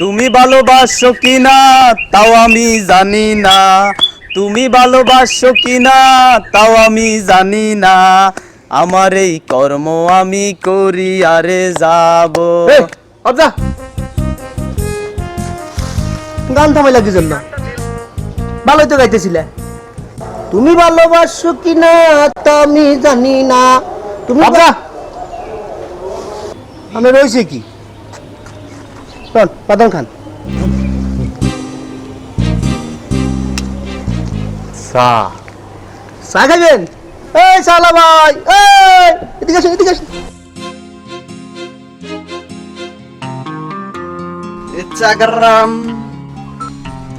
তুমি ভালোবাসো কিনা তাও আমি জানি না, তুমি ভালোবাসো কিনা তাও আমি জানি না, আমার এই কর্ম আমি করি আরে যাব। আচ্ছা গান থামাই লাগি জন্য ভালোই তো গাইতেছিলে। তুমি ভালোবাসো কিনা তা আমি জানি না, তুমি আচ্ছা আমি রয়েছে কি বাদাম খান। চা চা খাবেন? এই শালা ভাই, এই এদিকে আসুন, এদিকে আসুন।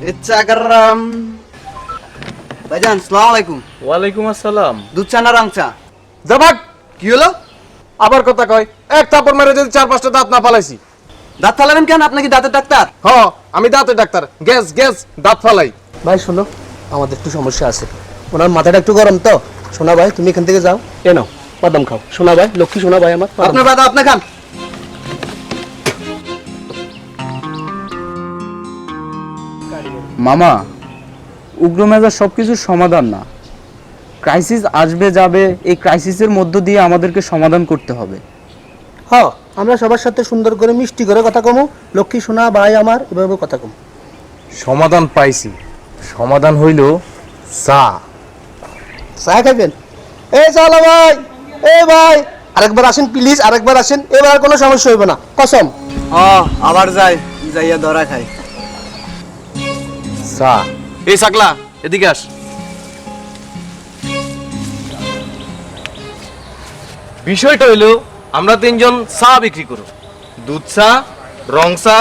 ইচ্ছাগরাম ভাইজান আসসালামু আলাইকুম। ওয়ালাইকুম আসসালাম। দুধ চা না রং চা? জবাব কি হলো? আবার কথা কয়, এক থাপড় মেরে যদি 4-5টা দাঁত না ফালাইছি। দাঁত ফালাবেন কেন? আপনি কি দাঁতের ডাক্তার? হ আমি দাঁতের ডাক্তার, গ্যাস গ্যাস দাঁত ফালাই। ভাই শোনো, আমাদের একটু সমস্যা আছে, ওনার মাথাটা একটু গরম তো। সোনা ভাই তুমি এখান থেকে যাও, এ নাও বাদাম খাও। সোনা ভাই, লক্ষ্মী সোনা ভাই আমার, আপনার বাদা আপনি খান। মামা, উগ্র মেজাজ সবকিছুর সমাধান না। ক্রাইসিস আসবে যাবে, এই ক্রাইসিসের মধ্য দিয়ে আমাদেরকে সমাধান করতে হবে। হ আমরা সবার সাথে সুন্দর করে মিষ্টি করে কথা কমু, লক্ষ্মী সোনা ভাই আমার এভাবে কথা কমু। সমাধান পাইছি, সমাধান হইল চা। চা খাবেন? এই চালা ভাই, এই ভাই আরেকবার আসেন প্লিজ, আরেকবার আসেন, এবার আর কোনো সমস্যা হইবে না কসম। আবার যাইয়া ধরা খাই। চা। এই সাকলা এদিকে আস। বিষয়টা হইলো আমরা তিনজন চা বিক্রি করব, দুধ চা, রং চা,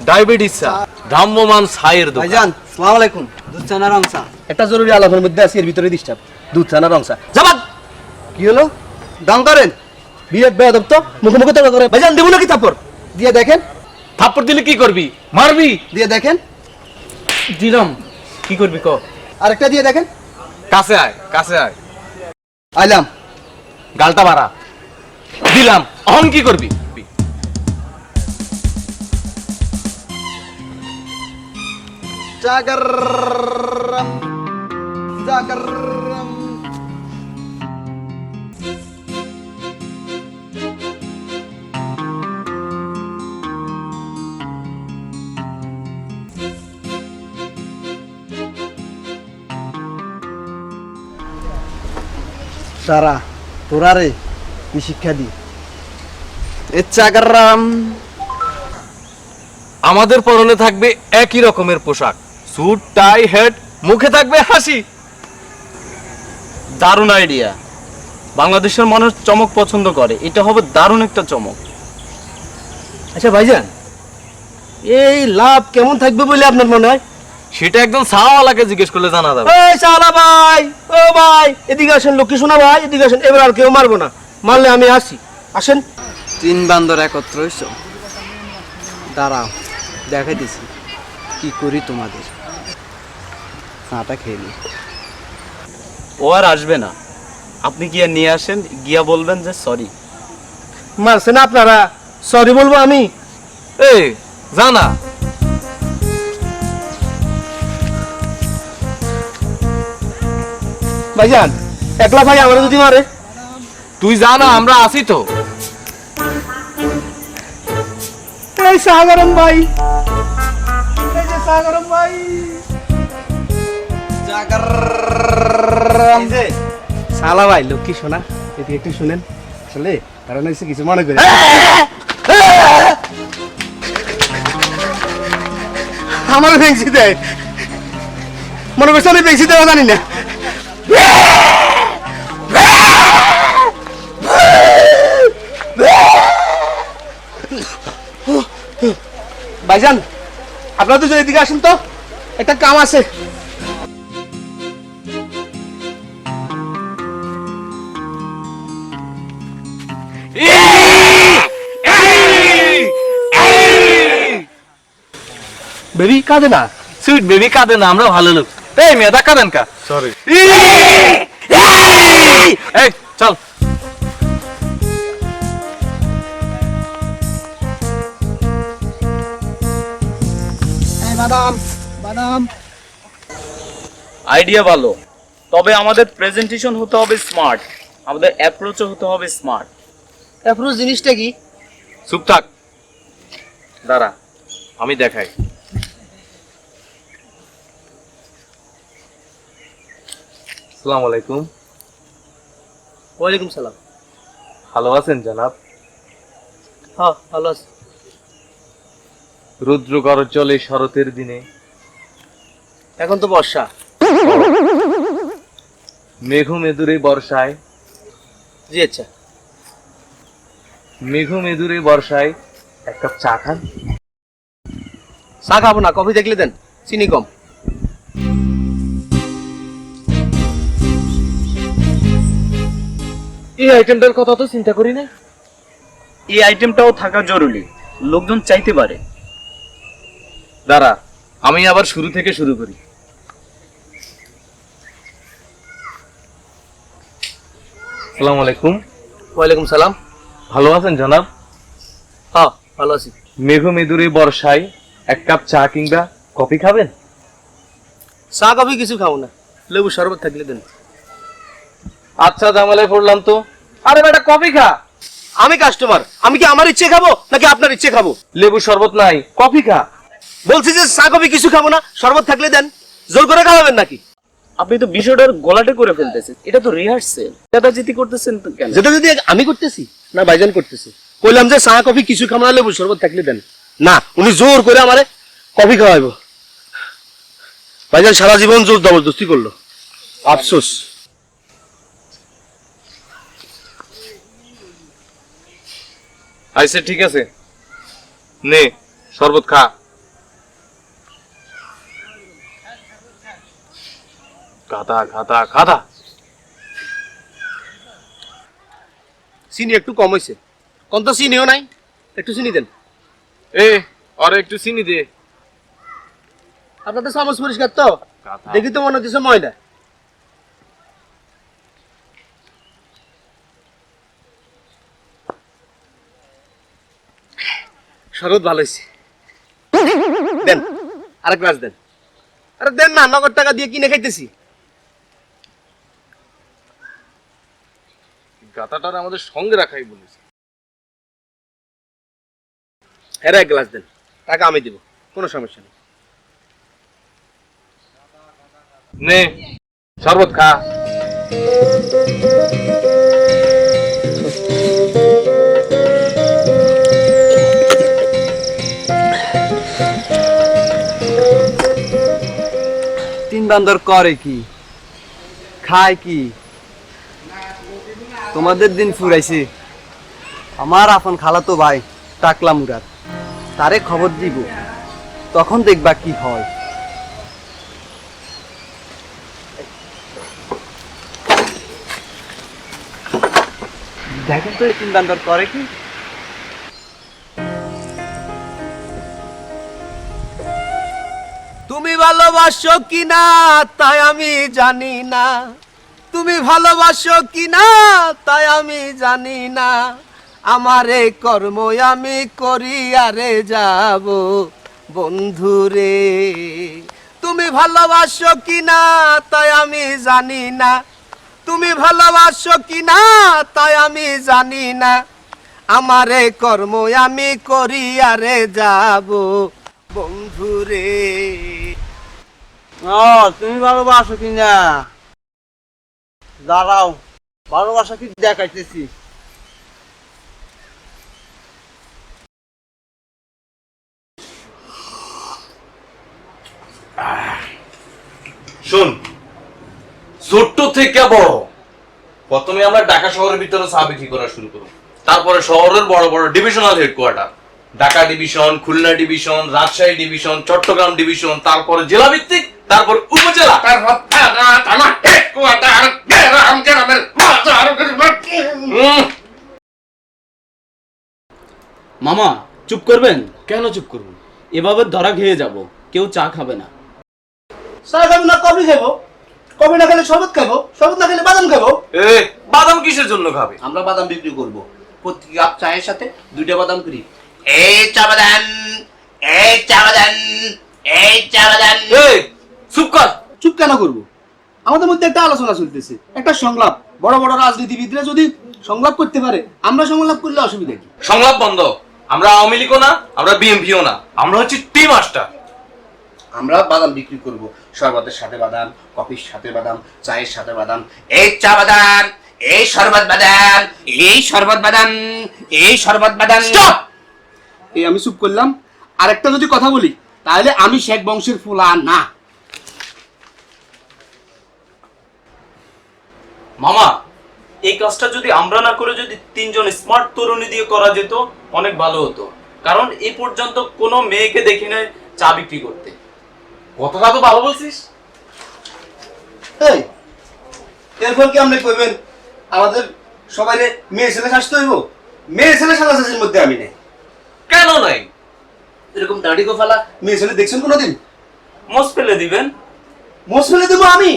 ডায়াবেটিস চা, ভ্রাম্যমান চায়ের দোকান। ভাইজান আসসালামু আলাইকুম। দুধ চা না রং চা? একটা জরুরি আলাপের মধ্যে আছি, এর ভিতরে ডিস্টার্ব। দুধ চা না রং চা? জবাব। কি হলো? দাম করেন। বিয়ে বেয়াদব তো, মুখে মুখে তর্ক করে। ভাইজান দেবো নাকি থাপ্পড়? দিয়ে দেখেন। থাপ্পড় দিলে কি করবি? মারবি? দিয়ে দেখেন। দিলাম, কি করবি ক? আরেকটা দিয়ে দেখেন। কাছে আয়, কাছে আয়। আইলাম। গালটা বাড়া। দিলাম, অহন কি করবি? জাগরম জাগরম। সারা তোরা রে কি শিক্ষা দি? ইচ্ছাগরম। আমাদের পরনে থাকবে একই রকমের পোশাক, স্যুট টাই হেড, মুখে থাকবে হাসি। দারুণ আইডিয়া। বাংলাদেশের মানুষ চমক পছন্দ করে, এটা হবে দারুণ একটা চমক। আচ্ছা ভাইজান, এই লাভ কেমন থাকবে বলে আপনার মনে হয়? সেটা একদম সাওয়ালাকে জিজ্ঞেস করলে জানা যাবে। এই শালা ভাই, ও ভাই এদিকে আসেন, লক্ষ্মী সোনা ভাই এদিকে আসেন। এবার আর কেউ মারবো না, মারলে আমি আসি। আসেন। তিন বান্দর একত্র হইছ, দাঁড়াও দেখাইতেছি কি করি তোমাদের। চাটা খেয়ে নি। ও আর আসবে না, আপনি গিয়ে নিয়ে আসেন, গিয়া বলবেন যে সরি। মারছেন আপনারা, সরি বলবো আমি? এই জানা ভাইজান একলা ভাই আমার যদি মারে? তুই জানা, আমরা আছি তো। এই সাগরম ভাই, এই যে সাগরম ভাই। জাগরম। শালা ভাই লক্ষ্মী সোনা এদিকে একটু শুনেন, আসলে কারণ হচ্ছে কিছু মনে করে। আমার ভেঙছি দেয়, মনে করছে আমি ভেঙছি দেওয়া জানি না। ভাইজান আপনারা দুজন এদিকে আসুন তো, একটা কাম আছে। বেবি কাঁদে না, সুইট বেবি কাঁদে না, আমরা ভালো লোক। এই মেয়েদা কাঁদেন কা? সরি। এই চল। বাদাম বাদাম। আইডিয়া ভালো, তবে আমাদের প্রেজেন্টেশন হতে হবে স্মার্ট, আমাদের অ্যাপ্রোচও হতে হবে স্মার্ট। অ্যাপ্রোচ জিনিসটা কি? চুপ থাক, দাঁড়া আমি দেখাই। আসসালামু আলাইকুম। ওয়ালাইকুম সালাম। ভালো আছেন জনাব? হ্যাঁ ভালো আছি। রুদ্র গরজলে শরতের দিনে এখন তো বর্ষা। মেঘ মেদুরে বর্ষায়, জি আচ্ছা। মেঘ মেদুরে বর্ষায় এক কাপ চা খান। চা খাবো না, কফি দেখলে দেন, চিনি কম। এই আইটেমটার কথা তো চিন্তা করি না। এই আইটেমটাও থাকা জরুরি, লোকজন চাইতে পারে। দাঁড়া আমি আবার শুরু থেকে শুরু করি। আসসালামু আলাইকুম। ওয়ালাইকুম সালাম। ভালো আছেন জনাব? হ্যাঁ ভালো আছি। মেঘ মেদুরে বর্ষায় এক কাপ চা কিংবা কফি খাবেন? চা কফি কিছু খাবো না, লেবু শরবত থাকলে দেন। আচ্ছা ঝামেলায় পড়লাম তো। আরে বেটা কফি খা। আমি কাস্টমার, আমি কি আমার ইচ্ছে খাবো নাকি আপনার ইচ্ছে খাবো? লেবু শরবত নাই, কফি খা। বলছি যে চা কফি কিছু খাবো না, শরবত থাকলে দেন। জোর করে খাওয়াবেন নাকি? আপনি তো বিষয়টার গলাটে করে ফেলতেছেন, এটা তো রিহার্সেল, চেতাচেতি করতেছেন তো কেন? যেটা যদি আমি করতেছি না ভাইজান করতেছি। কইলাম যে চা কফি কিছু খাবো না, লেবু শরবত থাকলে দেন। না, উনি জোর করে আমারে কফি খাওয়াইবো। ভাইজান সারা জীবন জোর জবরদস্তি করলো, আফসোস। আচ্ছা ঠিক আছে, নে শরবত খা। খাতা খাতা খাতা। চিনি একটু কম হয়েছে, কোন তো চিনিও নাই, একটু চিনি দেন। এ আর একটু চিনি দে। আপনার তো চামচ পরিষ্কার তো, কথা। দেখি তো মনে হচ্ছে ময়দা। শরবত ভালো হয়েছে, দেন আরেক গ্লাস দেন। আরে দেন না, নগদ টাকা দিয়ে কিনে খাইতেছি। গাতাটার আমাদের সঙ্গে রাখাই বলেছে। এর এক গ্লাস দেন, টাকা আমি দিব, কোনো সমস্যা নেই। নে শরবত খা। তিন বান্দর করে কি, খায় কি? তোমাদের দিন ফুরাইছে। আমার আপন খালাতো ভাই টাকলা মুরাদ, তারে খবর দিব, তখন দেখবা কি হয়। দেখেন তো এই তিন বান্দর করে কি। তুমি ভালোবাসো কিনা তাই আমি জানি না, তুমি ভালোবাসো কিনা তাই আমি জানি না, আমার এই কর্ম আমি করি আরে যাব বন্ধুরে। তুমি ভালোবাসো কিনা তাই আমি জানি না, তুমি ভালোবাসো কিনা তাই আমি জানি না, আমার এই কর্ম আমি করি আরে যাব বন্ধুরে। ও তুমি ভালোবাসো কিনা, দাঁড়াও ভালোবাসা কি দেখাইতেছি। শোন, ছোট্ট থেকে বড়, প্রথমে আমরা ঢাকা শহরের ভিতরে চা বিক্রি করা শুরু করব, তারপরে শহরের বড় বড় divisional headquarter, Dhaka division, Khulna division, Rajshahi division, Chittagong division, তারপরে জেলা ভিত্তিক, তারপর উপজেলা, মামা চুপ করবেন? কেন চুপ করবো? এভাবে ধরা খেয়ে যাব, কেউ চা খাবে না। চা খাবো না কফি খাবো, কফি না খেলে শরবত খাবো, শরবত না খেলে বাদাম খাবো। এ বাদাম কিসের জন্য খাবে? আমরা বাদাম বিক্রি করব, প্রতি কাপ চায়ের সাথে 2টা বাদাম করি। এই চা বাদাম, এই চা বাদাম, এই চুপ কর। চুপ কেন করবো? আমাদের মধ্যে একটা আলোচনা চলতেছে, একটা সংলাপ। বড় বড় রাজনীতিবিদরা যদি সংলাপ করতে পারে, আমরা সংলাপ করলে অসুবিধা কি? সংলাপ বন্ধ। আমরা আওয়ামী লীগও না, আমরা বিএনপিও না, আমরা হচ্ছে টি মাস্টার। আমরা বাদাম বিক্রি করব, শরবতের সাথে বাদাম, কফির সাথে বাদাম, চায়ের সাথে বাদাম। এই চা বাদাম, এই শরবত বাদাম, এই শরবত বাদাম, এই শরবত বাদাম। স্টপ! এই আমি চুপ করলাম। আরেকটা যদি কথা বলি, তাহলে আমি শেখ বংশের ফুলা না। মামা, এই কাজটা যদি আমরা না করে যদি 3 জন স্মার্ট তরুণী দিয়ে করা যেত অনেক ভালো হতো। কারণ এই পর্যন্ত কোনো মেয়েকে দেখি নাই চা বিক্রি করতে। কথাটা তো ভালো বলছিস। এই এরপর কি আপনি কইবেন আমাদের সবাই মেয়ে ছেলে সাজতে হইব? মেয়ে ছেলে সাজাসাজির মধ্যে আমি নেই। কেন নাই? এরকম দাড়ি গোফালা মেয়ে ছেলে দেখছেন কোনোদিন? মোষ ফেলে দিবেন। মোষ ফেলে দেবো আমি?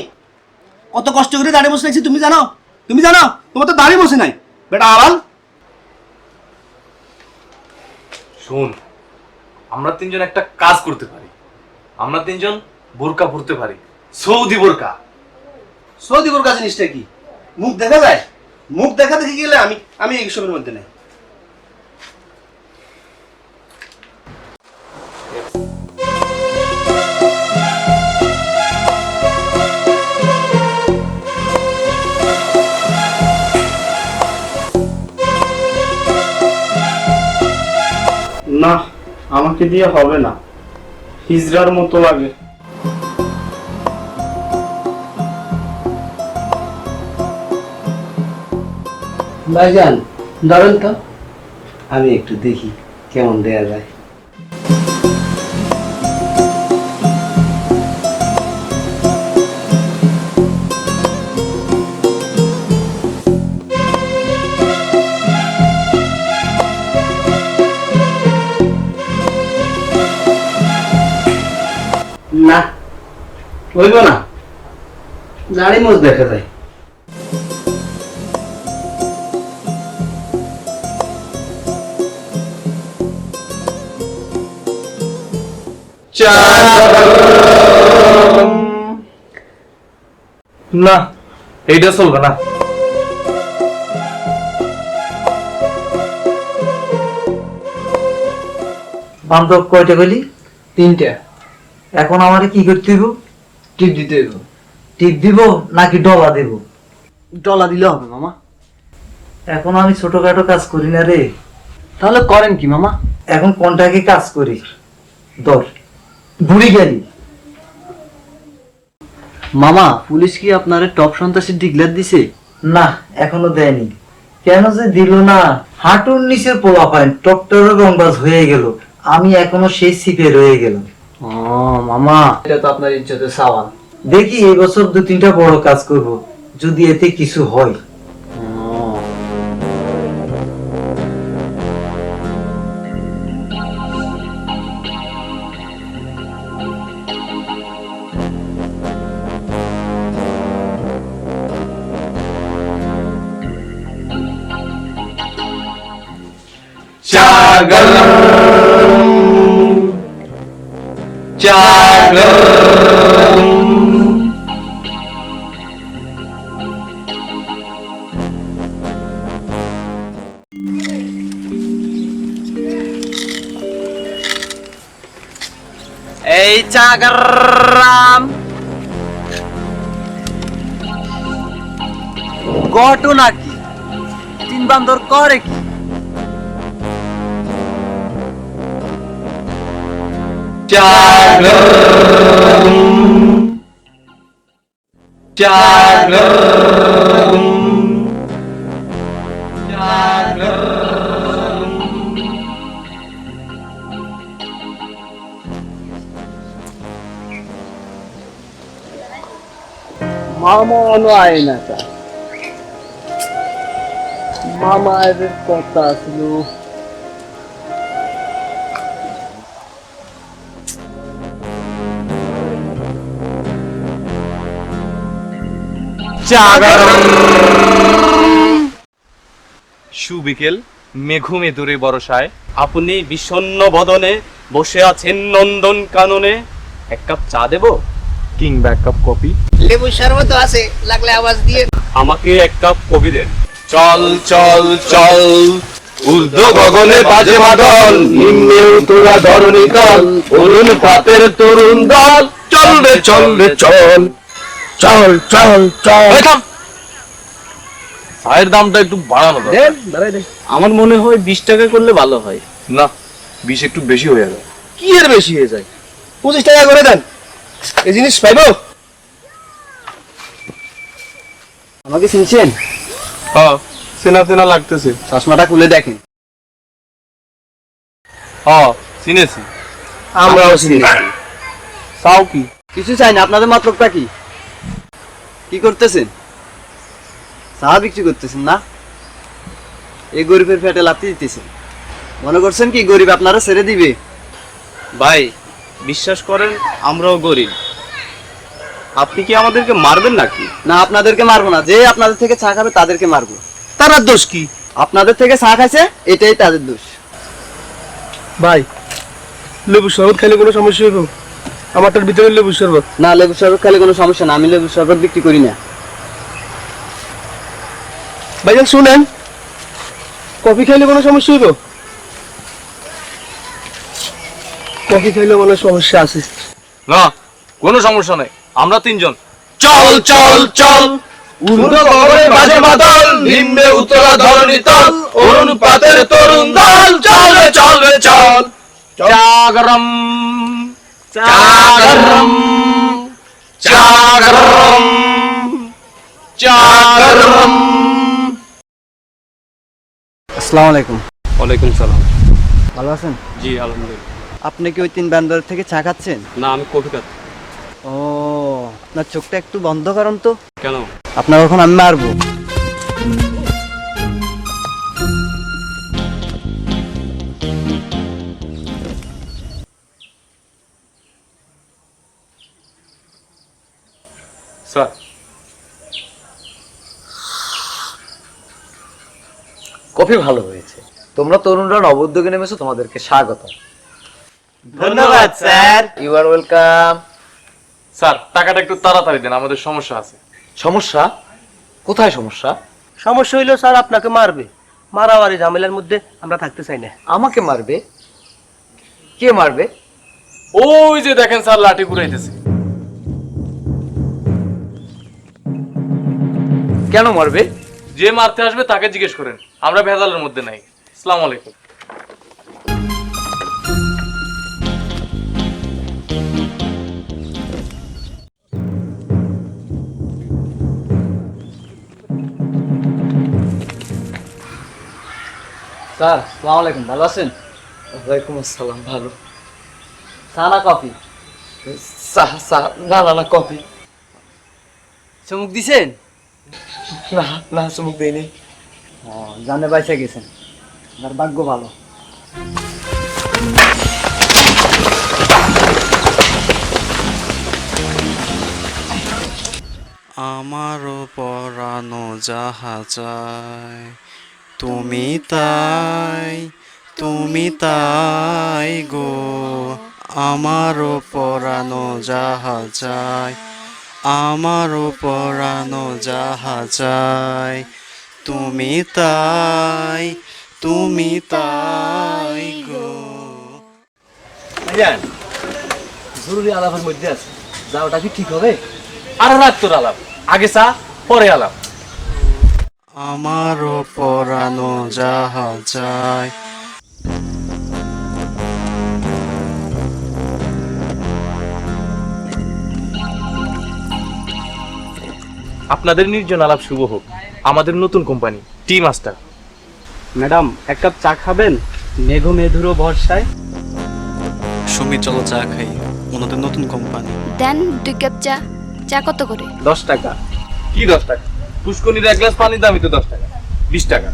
কত কষ্ট করে দাড়ি বসে রাখছি তুমি জানো? তুমি জানো তোমার তো দাড়ি বসে নাই বেটা আড়াল। শুন, আমরা 3 জন একটা কাজ করতে পারি। আমরা 3 জন বোরকা পরতে পারি, সৌদি বোরকা। সৌদি বোরকা জিনিসটা কি? মুখ দেখা যায়? মুখ দেখা দেখে গেলে আমি এইসবের মধ্যে নেই। না, আমাকে দিয়ে হবে না, হিজড়ার মতো লাগে। ভাইজান দাঁড়ান তো, আমি একটু দেখি কেমন দেয়া যায়। না হইব না, দাড়ি মোজ দেখা যায়। না, এইটা চলবে না। বান্ধব কয়টা কইলি? 3টা। এখন আমারে কি করতে হইব? টিপ দিতে হইব। টিপ দিব নাকি ডলা দেব? ডলা দিলে হবে মামা। এখন আমি ছোটখাটো কাজ করি না রে। তাহলে করেন কি মামা? এখন কোনটাকে কাজ করি? ধর বুড়ি গেলি। মামা, পুলিশ কি আপনারে টপ সন্ত্রাসী ডিক্লেয়ার দিছে? না, এখনো দেয়নি। কেন যে দিল না? হাঁটুর নিচের পোলা পায় টপটারও রংবাজ হয়ে গেল, আমি এখনো সেই সিপে রয়ে গেলাম। ও মামা, এটা তো আপনার ইজ্জতের সওয়াল। দেখি এই বছর 2-3টা বড় কাজ করব, যদি এতে কিছু হয়। এই চাগরাম ঘটনা কি? 3 বান্দর করে কি? মামা আয় না তা মামা এর কথা ছিল। সুবিকেল, মেঘু মেদুরে বরসায়। আপনি বিষণ্ণ বদনে বসে আছেন নন্দন কাননে, এক কাপ চা দেবো কিংবা এক কাপ কফি? লেবু শরবত আছে, লাগলে আওয়াজ দিয়ে। আমাকে এক কাপ কফি দেন। চল চল চল ঊর্ধ্ব গগনে বাজে মাদল, নিম্নে উতরা ধরণী তল, অরুণ পাতের তরুণ দল, চল রে চল রে চল, চল চল চল। চায়ের দামটা একটু বাড়ানো দরকার। আমার মনে হয় 20 টাকা করলে ভালো হয়। না, 20 একটু বেশি হয়ে যাবে। কি এর বেশি হয়ে যায়? 25 টাকা করে দেন, এই জিনিস পাইবো? আমাকে চিনছেন? হ্যাঁ, চেনা চেনা লাগতেছে। চশমাটা খুলে দেখেন। হ্যাঁ, চিনেছি। আমরাও চিনি। চাও কি? কিছু চাই না, আপনাদের মতলবটা কি? কি করতেছেন? চা বিক্রি করতেছেন না? এই গরিবের পেটে লাথি দিতেছেন। মনে করছেন কি গরিব আপনারা ছেড়ে দিবে? ভাই বিশ্বাস করেন আমরাও গরিব, আপনি কি আমাদেরকে মারবেন নাকি? না, আপনাদেরকে মারবো না। যে আপনাদের থেকে চা খাবে তাদেরকে মারবো। তার আর দোষ কি? আপনাদের থেকে চা খাইছে, এটাই তাদের দোষ। ভাই, লেবু শরবত খাইলে কোনো সমস্যা হইব? আমারটার ভিতরে লেবু শরবত। না, লেবু শরবত খেলে কোনো সমস্যা না, আমি লেবু শরবত বিক্রি করি না। ভাইজান শুনেন, কফি খাইলে কোনো সমস্যা হইব? কফি খাইলে মনে হয় সমস্যা আছে। না, কোনো সমস্যা নাই, আমরা তিনজন। চল চল চল ঊর্ধ্ব গগনে বাজে মাদল, নিম্নে উতরা ধরণী তল, অরুণ পাতের তরুণ দল, চল রে চল রে চল, জাগরম জাগরম জাগরম জাগরম। আসসালামু আলাইকুম। ওয়ালাইকুম সালাম। ভালো আছেন? জি আলহামদুলিল্লাহ। আপনি কি ওই 3 ব্যান্ডার থেকে চা খাচ্ছেন? না, আমি কফি খাচ্ছি। ও, আপনার চোখটা একটু বন্ধ করেন তো। কেন? আপনার এখন আমি মারবো। স্যার, কফি ভালো হয়েছে। তোমরা তরুণরা নবোদ্যোগে নেমেছো, তোমাদেরকে স্বাগত। ধন্যবাদ sir. You are welcome. Sir টাকাটা একটু তাড়াতাড়ি দেন, আমাদের সমস্যা আছে। সমস্যা? কোথায় সমস্যা? সমস্যা হইলো স্যার আপনাকে মারবে। মারামারি ঝামেলার মধ্যে আমরা থাকতে চাই না। আমাকে মারবে? কে মারবে? ওই যে দেখেন স্যার, লাঠি ঘুরাইতেছে। কেন মারবে? যে মারতে আসবে তাকে জিজ্ঞেস করেন, আমরা ভেজালের মধ্যে নাই। আসসালামু আলাইকুম। স্যার, আসসালামু আলাইকুম। ভালো আছেন? ওয়ালাইকুম আসসালাম। ভালো। চা না কফি? চা চা। না না না, কফি। চুমুক দিছেন? না না, চুমুক দেয়নি। ও, জানে বাইসা গেছেন। আপনার ভাগ্য ভালো। আমারও পরানো যাহা চায়, তুমি তাই, তুমি তাই গো। আমারও পরানো যাহা চায়, আমারও পরানো যাহা চায়, তুমি তাই, তুমি তাই গো। ভাইজান, জরুরি আলাপের মধ্যে আছে, যাওয়াটা কি ঠিক হবে? আর রাখ তোর আলাপ, আগে চা পরে আলাপ। আমারও পরানো যাহা চায়। আপনাদের নির্জন আলাপ শুভ হোক। আমাদের নতুন কোম্পানি টি মাস্টার। ম্যাডাম, এক কাপ চা খাবেন? মেঘো মেধুরো বর্ষায়। সুমি চলো চা খাই, ওনাদের নতুন কোম্পানি। দেন 2 কাপ চা। চা কত করে? 10 টাকা। কি 10 টাকা? পুষ্কনির এক গ্লাস পানির দামই তো 10 টাকা। 20 টাকা।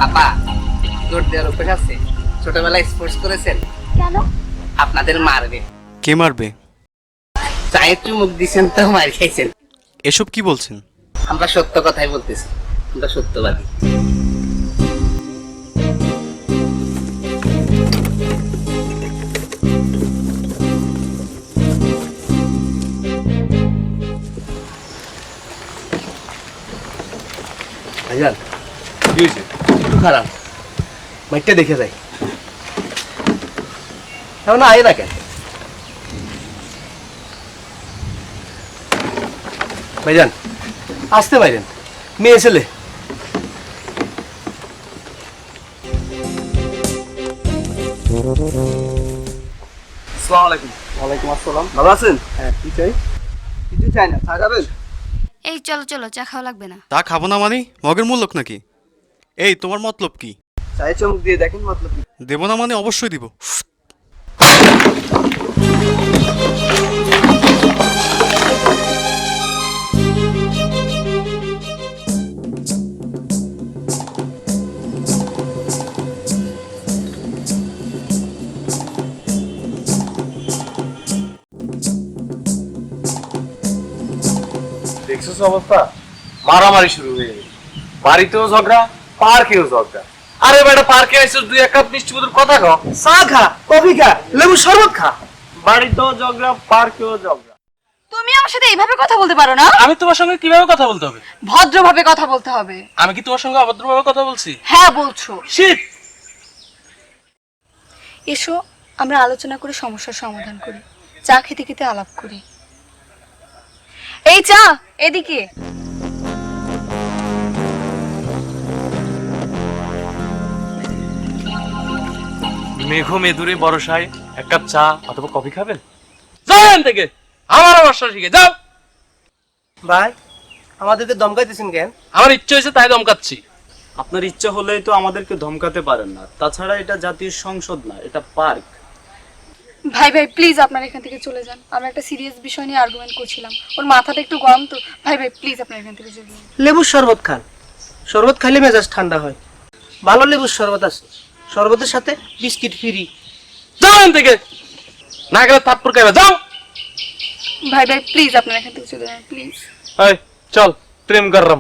আপা, দেওয়ার অভ্যাস আছে? ছোটবেলায় স্পোর্টস করেছেন? কেন? আপনাদের মারবে। কে মারবে? চায়ে চুমুক দিছেন তো মার খাইছেন। এসব কি বলছেন? আমরা সত্য কথাই বলতেছি, আমরা সত্যবাদী। ভাইজান, কি হয়েছে? একটু খারাপ, মাইকটা দেখে যাই। এখন আয় না কেন ভাইজান? আসতে পারেন, মেয়ে ছেলে। আসসালামু আলাইকুম। ওয়ালাইকুম আসসালাম। ভালো আছেন? হ্যাঁ, কি চাই? কিছু চাই না, চা খাবেন? এই চলো চলো, চা খাওয়া লাগবে না। তা খাবো না মানে মগের মূল্যক নাকি? এই তোমার মতলব কি? চায়ে চুমুক দিয়ে দেখেন মতলব কি। দেব না মানে অবশ্যই দিব। দেখছিস অবস্থা? মারামারি শুরু হয়ে গেছে, বাড়িতেও ঝগড়া, পার্কেও ঝগড়া। আরে বেটা, পার্কে আইছিস, 2-1 কাপ মিষ্টি বুদুর কথা কও। চা খা, কফি খা, লেবু শরবত খা। বাড়িতেও ঝগড়া, পার্কেও ঝগড়া। তুমি আমার সাথে এইভাবে কথা বলতে পারো না। আমি তোমার সঙ্গে কিভাবে কথা বলতে হবে? ভদ্রভাবে কথা বলতে হবে। আমি কি তোমার সঙ্গে অভদ্রভাবে কথা বলছি? হ্যাঁ বলছো। শিট! এসো আমরা আলোচনা করে সমস্যার সমাধান করি, চা খেতে খেতে আলাপ করি। এই চা এদিকে। মেঘো মেদুরে বরসায় 1 কাপ চা অথবা কফি খাবেন? যাও এখান থেকে, আমার বাসা শিখে যাও। ভাই, আমাদেরকে দমকাইতেছেন কেন? আমার ইচ্ছে হয়েছে তাই দমকাচ্ছি। আপনার ইচ্ছা হলেই তো আমাদেরকে ধমকাতে পারেন না। তাছাড়া এটা জাতীয় সংসদ না, এটা পার্ক। ভাই ভাই প্লিজ আপনারা এখান থেকে চলে যান। আমরা একটা সিরিয়াস বিষয় নিয়ে আর্গুমেন্ট করছিলাম, ওর মাথাটা একটু গরম তো। ভাই ভাই প্লিজ আপনারা এখান থেকে চলে যান। লেবুর শরবত খান, শরবত খাইলে মেজাজ ঠান্ডা হয়। ভালো লেবুর শরবত আছে, শরবতের সাথে বিস্কিট ফ্রি। যাও এখান থেকে, না গেলে থাপ্পড় খাবে। যাও। ভাই ভাই প্লিজ আপনারা এখান থেকে চলে যান প্লিজ। এই চল, প্রেম গরম,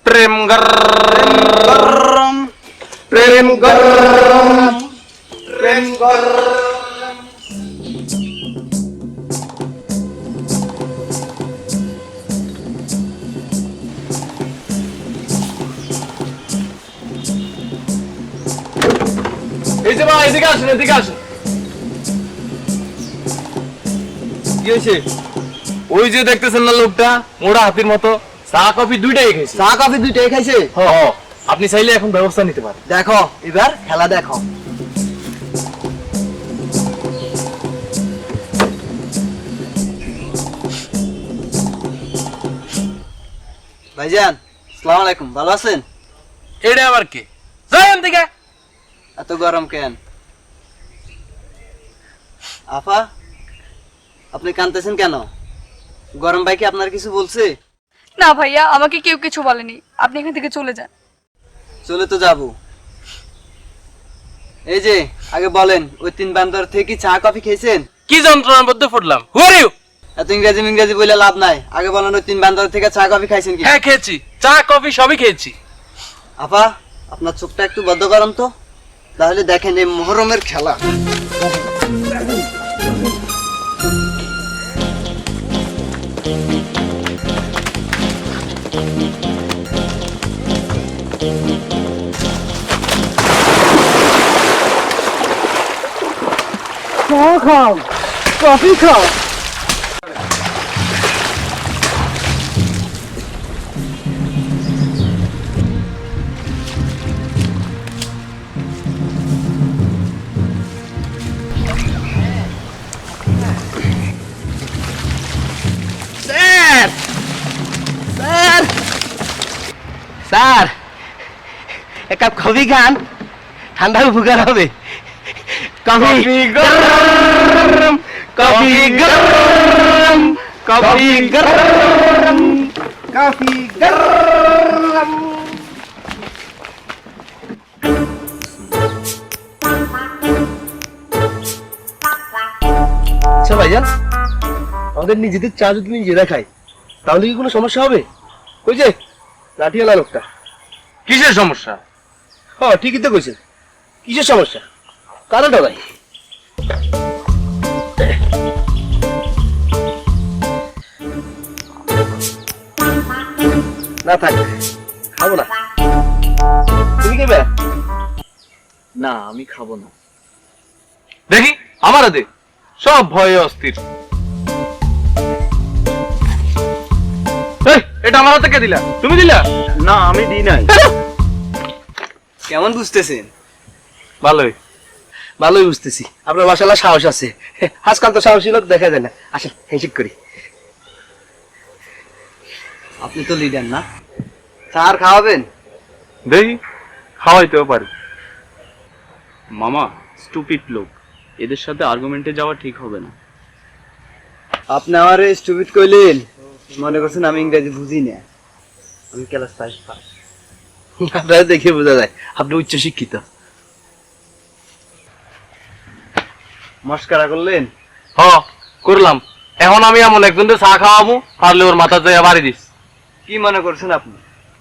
প্রেম গরম, প্রেম গরম, প্রেম গরম। এই যে ভাই, এদিকে আসুন, এদিকে আসুন। কি হয়েছে? ওই যে দেখতেছেন না লোকটা, মোড়া হাতির মতো, চা কফি দুইটাই খেয়েছে। চা কফি দুইটাই খাইছে? আপনি চাইলে এখন ব্যবস্থা নিতে পারেন। দেখো এবার খেলা দেখো। ভাইজান, আসসালামু আলাইকুম। ভালো আছেন? এটা আবার কে? যাও এখান থেকে। এত গরম কেন? আফা, আপনি কাঁদতেছেন কেন? গরম ভাই কি আপনার কিছু বলছে? না ভাইয়া, আমাকে কেউ কিছু বলেনি, আপনি এখান থেকে চলে যান। চলে তো যাবো। এই যে আগে বলেন, ওই 3 বান্দর থেকে কি চা কফি খেয়েছেন? কি যন্ত্রণার মধ্যে পড়লাম? হু আর ইউ? এত ইংরেজি বলে লাভ নাই। আগে বলেন, ওই 3 বান্দর থেকে চা কফি খাইছেন কি? হ্যাঁ খেয়েছি, চা কফি সবই খেয়েছি। আপা, আপনার চোখটা একটু বদ্ধ গরম তো, তাহলে দেখেন এই মোহরমের খেলা। খাও, কফি খাও। Sir, sir, sir, 1 cup coffee খান, ঠান্ডা উপকার হবে। কফি গরম, কফি গরম, কফি গরম, কফি গরম। ভাইজান আমাদের নিজেদের চা যদি নিজেরা খাই তাহলে কি কোনো সমস্যা হবে? ওই যে লাঠিওয়ালা লোকটা। কিসের সমস্যা? হ্যাঁ ঠিকই তো কইছে, কিসের সমস্যা? কারণটা ভাই না থাক, খাবো না। তুমি খেবে? না আমি খাবো না। দেখি আমার দে, সব ভয়ে অস্থির। এই, এটা আমার হাতে কে দিলা? তুমি দিলা? না আমি দিই নাই। কেমন বুঝতেছেন? ভালোই। ভালোই বুঝতেছি আপনার মাশাআল্লাহ সাহস আছে। আজকাল তো সাহসী লোক দেখা যায় না। আসেন হেসিক করি। আপনি তো লিডার না, স্যার খাওয়াবেন? দেখি খাওয়াইতেও পারি। মামা স্টুপিড লোক, এদের সাথে আর্গুমেন্টে যাওয়া ঠিক হবে না। আপনি আমার স্টুপিড কইলেন, মনে করছেন আমি ইংরেজি বুঝি না? আমি ক্লাস 5 পাস। আপনারা দেখে বোঝা যায় আপনি উচ্চ শিক্ষিত। মস্কারা করলেন? হ করলাম। এখন আমি এমন একজনকে চা খাওয়াবো, পারলে ওর মাথা যায় বাড়ি দিস। কি মনে করছেন আপনি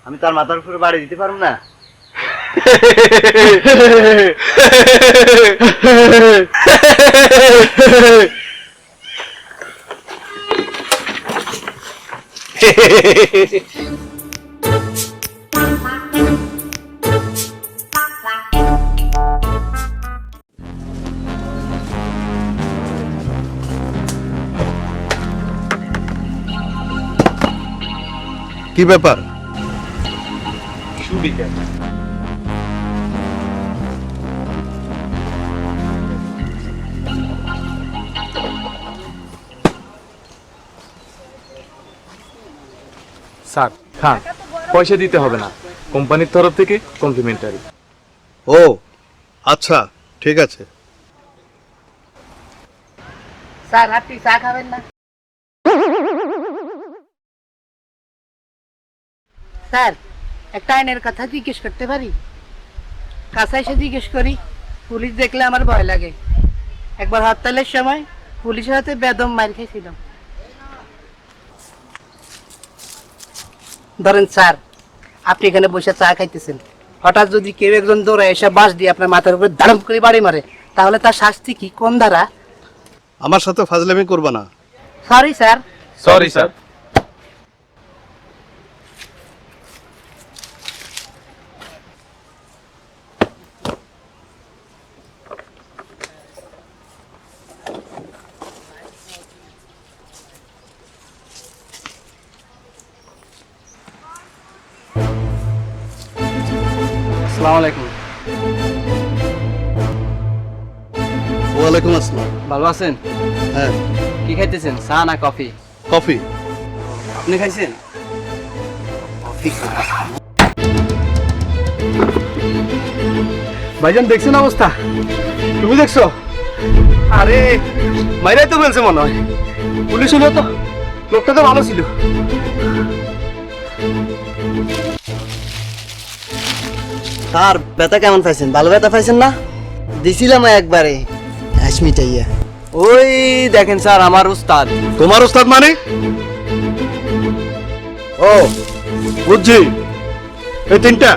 আমি তার মাথার উপরে বাড়ি দিতে পারবো না? কি ব্যাপার? স্যার খান, পয়সা দিতে হবে না, কোম্পানির তরফ থেকে কমপ্লিমেন্টারি। ও আচ্ছা ঠিক আছে। স্যার আপনি চা খাবেন না? স্যার একটা আইনের কথা জিজ্ঞেস করতে পারি? কাছে এসে জিজ্ঞেস করি, পুলিশ দেখলে আমার ভয় লাগে। একবার হরতালের সময় পুলিশের হাতে বেদম মার খেয়েছিলাম। ধরেন স্যার, আপনি এখানে বসে চা খাইতেছেন, হঠাৎ যদি কেউ একজন দৌড়ে এসে বাঁশ দিয়ে আপনার মাথার উপরে দাঁড়াম করে বাড়ি মারে, তাহলে তার শাস্তি কি, কোন ধারা? আমার সাথে ফাজলামি করবা না। Sorry sir. Sorry sir. আসসালামু আলাইকুম। ওয়ালাইকুম আসসালাম। ভালো আছেন? হ্যাঁ। কি খাইতেছেন, চা না কফি? কফি। আপনি খাইছেন? ভাইজান দেখছেন অবস্থা? তুমি দেখছো? আরে মাইরাই তো বলছে মনে হয়। পুলিশ হলো তো, লোকটা তো ভালো ছিল। স্যার ব্যথা কেমন পাইছেন? ভালো ব্যথা পাইছেন না? দিছিলাম একবারে হাস মিটাইয়া। ওই দেখেন স্যার আমার উস্তাদ। তোমার উস্তাদ মানে? ও বুঝছি, এই তিনটা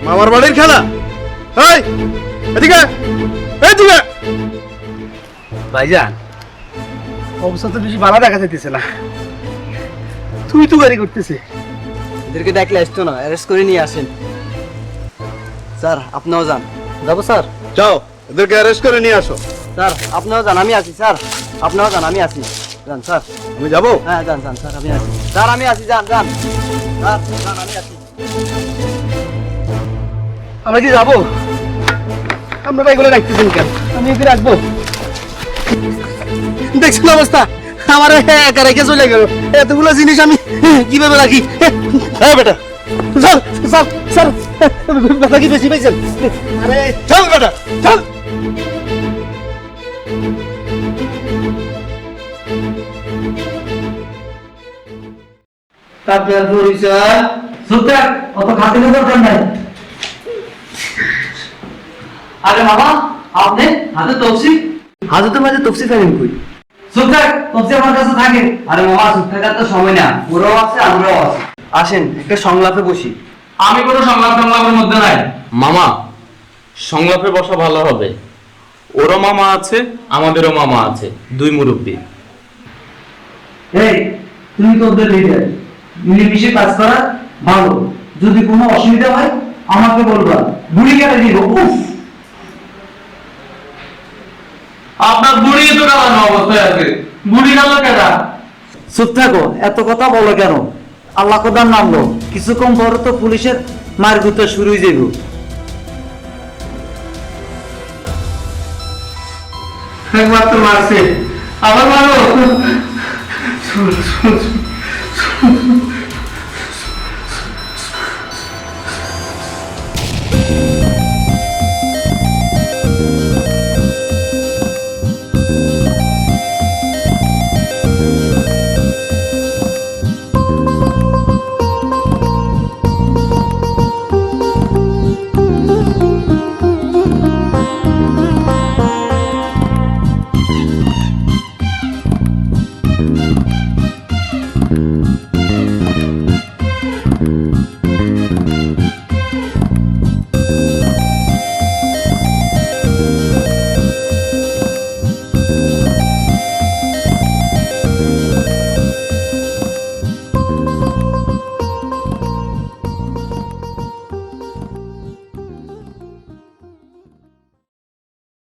মামার বাড়ির খেলা। এই এদিকে, এদিকে। ভাইজান অবস্থা তো বেশি ভালো দেখা যাইতেছে না। তুই তো গাড়ি করতেছে। এদেরকে দেখলে আসতো না, অ্যারেস্ট করে নিয়ে আসেন। স্যার আপনিও যান। যাবো স্যার? যাও, এদেরকে অ্যারেস্ট করে নিয়ে আসো। স্যার আপনিও যান, আমি আছি। স্যার আপনিও যান, আমি আছি। যান স্যার। আমি যাবো? হ্যাঁ যান যান স্যার, আমি আছি। স্যার আমি আছি, যান যান। স্যার যান, আমি আছি। আমরা কি যাবো? আপনারা এগুলো রাখতেছেন কেন? আমি এগুলো রাখবো। দেখছেন অবস্থা? আমার একা রেখে চলে গেল। এতগুলো জিনিস আমি কিভাবে রাখি? হ্যাঁ বেটা চল, স্যার স্যার ব্যথা কি বেশি পাইছেন? আরে চল বেটা চল। আপনার পরিচয়? সুতার অত খাতির দরকার নাই। আরে বাবা, আপনি হাতে তফসি হাজতের মাঝে তফসি ফেলেন কই? চুপ থাক, তফসি আমার কাছে থাকে। আরে মামা চুপ থাকার তো সময় না, ওরাও আছে আমরাও আছি। আসেন একটা সংলাপে বসি। আমি কোনো সংলাপের মধ্যে নাই মামা। সংলাপে বসা ভালো হবে। ওরও মামা আছে, আমাদেরও মামা আছে, দুই মুরব্বী। এই তুমি তো ওদের লিডার, মিলেমিশে কাজ করা ভালো। যদি কোনো অসুবিধা হয় আমাকে বলবা, গুলি কেটে দিব। উফ, আপনার বুড়ি তো কালানো অবস্থায় আছে, বুড়ি গেল কেডা? চুপ থাকো, এত কথা বলো কেন? আল্লাহ কোদার নাম লো, কিছুক্ষণ পরে তো পুলিশের মারগুতো শুরু হয়ে যাইব। একবার তো মারছে, আবার মারো।